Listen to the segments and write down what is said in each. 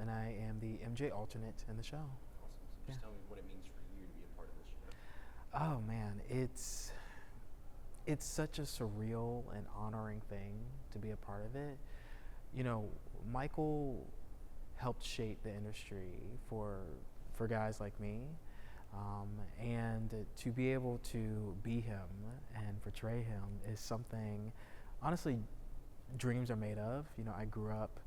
and I am the MJ alternate in the show. Awesome. So Yeah. just tell me what it means for you to be a part of this show. Oh man, it's such a surreal and honoring thing to be a part of it. You know, Michael helped shape the industry for guys like me, and to be able to be him and portray him is something, honestly, dreams are made of. You know, I grew up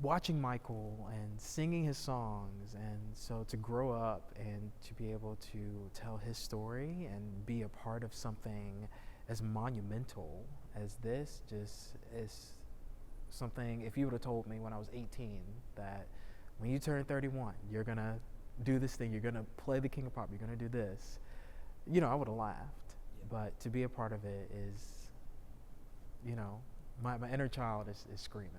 watching Michael and singing his songs, and so to grow up and to be able to tell his story and be a part of something as monumental as this just is something. If you would have told me when I was 18 that when you turn 31 you're gonna do this thing, you're gonna play the King of Pop, you're gonna do this, you know, I would have laughed. Yeah. But to be a part of it is, you know, my inner child is screaming.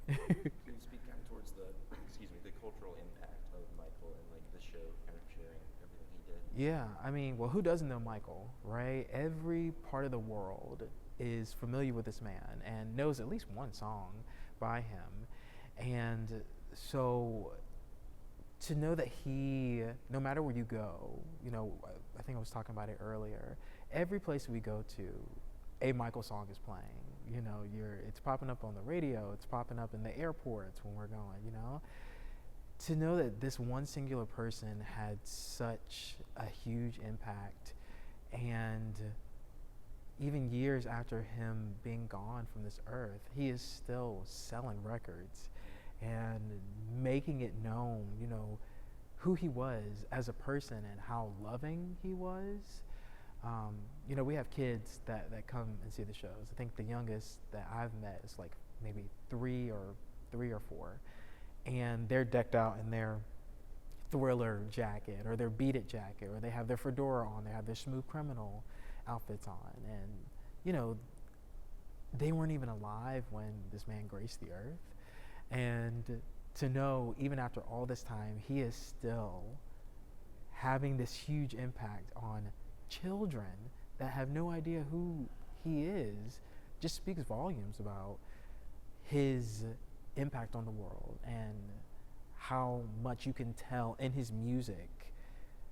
Can you speak kind of towards the, excuse me, the cultural impact of Michael and like the show, kind of sharing everything he did? Yeah, I mean, well, who doesn't know Michael, right? Every part of the world is familiar with this man and knows at least one song by him. And so to know that he, no matter where you go, you know, I think I was talking about it earlier, every place we go to, a Michael song is playing. You know, it's popping up on the radio, it's popping up in the airports when we're going, you know. To know that this one singular person had such a huge impact, and even years after him being gone from this earth, he is still selling records and making it known, you know, who he was as a person and how loving he was. You know, we have kids that come and see the shows. I think the youngest that I've met is like maybe three or four. And they're decked out in their Thriller jacket or their Beat It jacket, or they have their fedora on, they have their Smooth Criminal outfits on. And, you know, they weren't even alive when this man graced the earth. And to know, even after all this time, he is still having this huge impact on children that have no idea who he is, just speaks volumes about his impact on the world and how much you can tell in his music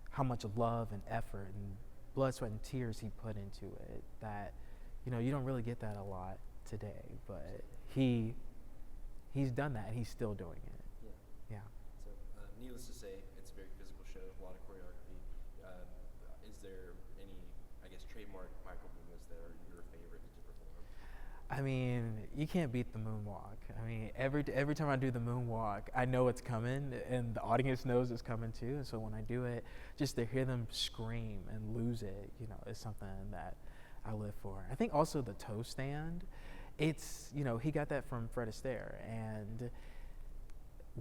how much love and effort and blood, sweat, and tears he put into it. That, you know, you don't really get that a lot today, but he's done that and he's still doing it. Yeah. Yeah. So, needless to say, it's a very physical show, a lot of choreography. Is there any, I guess, trademark Michael movements that are your favorite to perform? I mean, you can't beat the moonwalk. I mean, every time I do the moonwalk, I know it's coming, and the audience knows it's coming too. And so when I do it, just to hear them scream and lose it, you know, is something that I live for. I think also the toe stand. It's, you know, he got that from Fred Astaire, and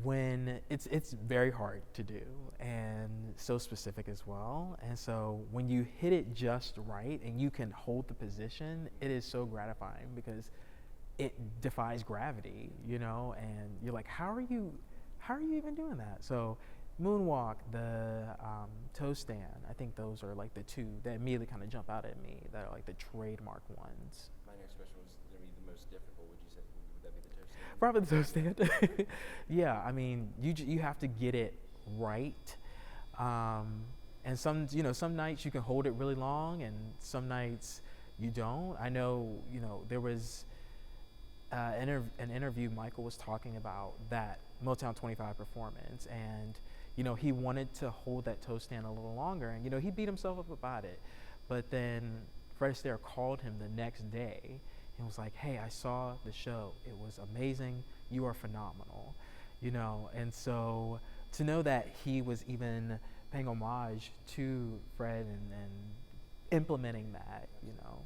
when it's very hard to do and so specific as well. And so when you hit it just right and you can hold the position, it is so gratifying because it defies gravity, you know, and you're like, how are you even doing that? So moonwalk, the toe stand, I think those are like the two that immediately kind of jump out at me that are like the trademark ones. My next question was going to be the most difficult. Would you say, would that be the toe stand? Probably the toe stand. Yeah, I mean, you have to get it right. And some nights you can hold it really long, and some nights you don't. I know, you know, there was an interview Michael was talking about that Motown 25 performance, and you know, he wanted to hold that toe stand a little longer, and you know, he beat himself up about it. But then Fred Astaire called him the next day and was like, hey, I saw the show, it was amazing, you are phenomenal, you know. And so to know that he was even paying homage to Fred and implementing that, you know,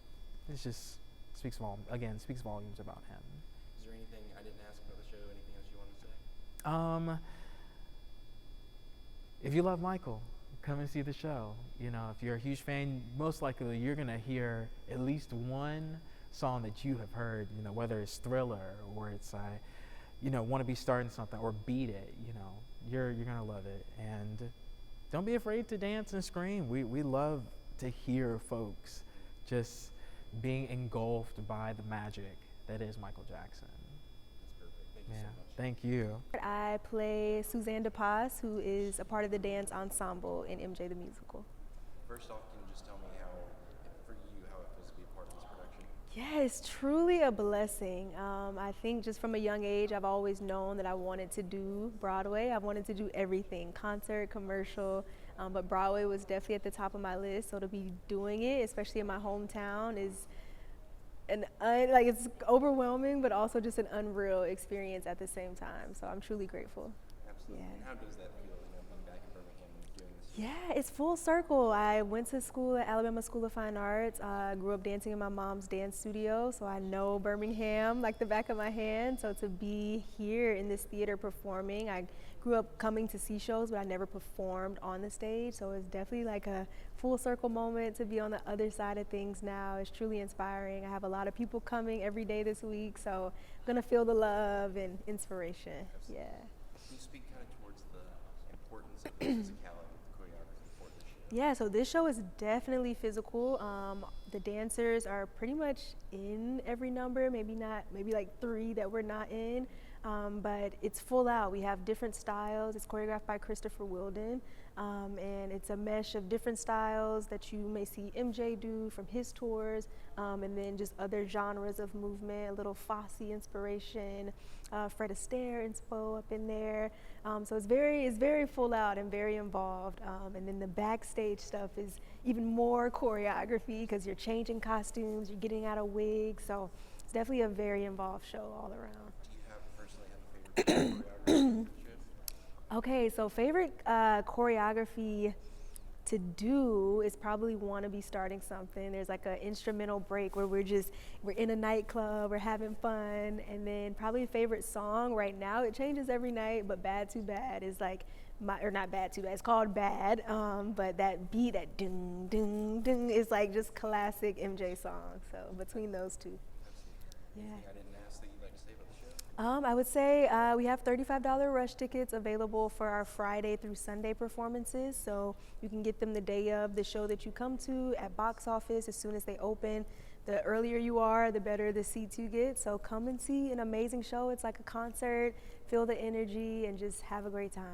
it's just speaks volumes about him. Is there anything I didn't ask about the show? Anything else you wanted to say? If you love Michael, come and see the show. You know, if you're a huge fan, most likely you're gonna hear at least one song that you have heard, you know, whether it's Thriller or it's you know, Want to Be Starting Something or Beat It, you know, you're gonna love it. And don't be afraid to dance and scream. We love to hear folks just being engulfed by the magic that is Michael Jackson. That's perfect. Thank you. you Yeah, so much. thank you. I play Suzanne DePaz, who is a part of the dance ensemble in MJ the Musical. First off, can you just tell me how, for you, how it feels to be a part of this production? Yeah, it's truly a blessing. I think just from a young age, I've always known that I wanted to do Broadway. I wanted to do everything, concert, commercial, but Broadway was definitely at the top of my list. So to be doing it, especially in my hometown, is like it's overwhelming, but also just an unreal experience at the same time. So I'm truly grateful. Absolutely. Yeah. And how does that feel, being back in Birmingham and doing this? Yeah, it's full circle. I went to school at Alabama School of Fine Arts. I grew up dancing in my mom's dance studio, so I know Birmingham like the back of my hand. So to be here in this theater performing, I grew up coming to see shows, but I never performed on the stage. So it's definitely like a full circle moment to be on the other side of things now. It's truly inspiring. I have a lot of people coming every day this week, so I'm gonna feel the love and inspiration. Absolutely. Yeah. Can you speak kind of towards the importance of the physicality of the choreography for this show? Yeah, so this show is definitely physical. The dancers are pretty much in every number, maybe like 3 that we're not in, but it's full out. We have different styles. It's choreographed by Christopher Wilden, and it's a mesh of different styles that you may see MJ do from his tours, and then just other genres of movement, a little Fosse inspiration, Fred Astaire inspo up in there. So it's very full out and very involved. And then the backstage stuff is even more choreography because you're changing costumes, you're getting out of wigs. So it's definitely a very involved show all around. Do you personally have a favorite choreography for the show? Okay, so favorite choreography to do is probably Want to Be Starting Something. There's like an instrumental break where we're in a nightclub, we're having fun, and then probably favorite song right now, it changes every night, but Bad Too Bad is like not Bad Too Bad, it's called Bad, but that beat, that ding, ding, ding, is like just classic MJ song. So between those two. Absolutely. Yeah. Anything I didn't ask that you'd like to say about the show? I would say we have $35 rush tickets available for our Friday through Sunday performances. So you can get them the day of the show that you come to at box office as soon as they open. The earlier you are, the better the seats you get. So come and see an amazing show. It's like a concert, feel the energy, and just have a great time.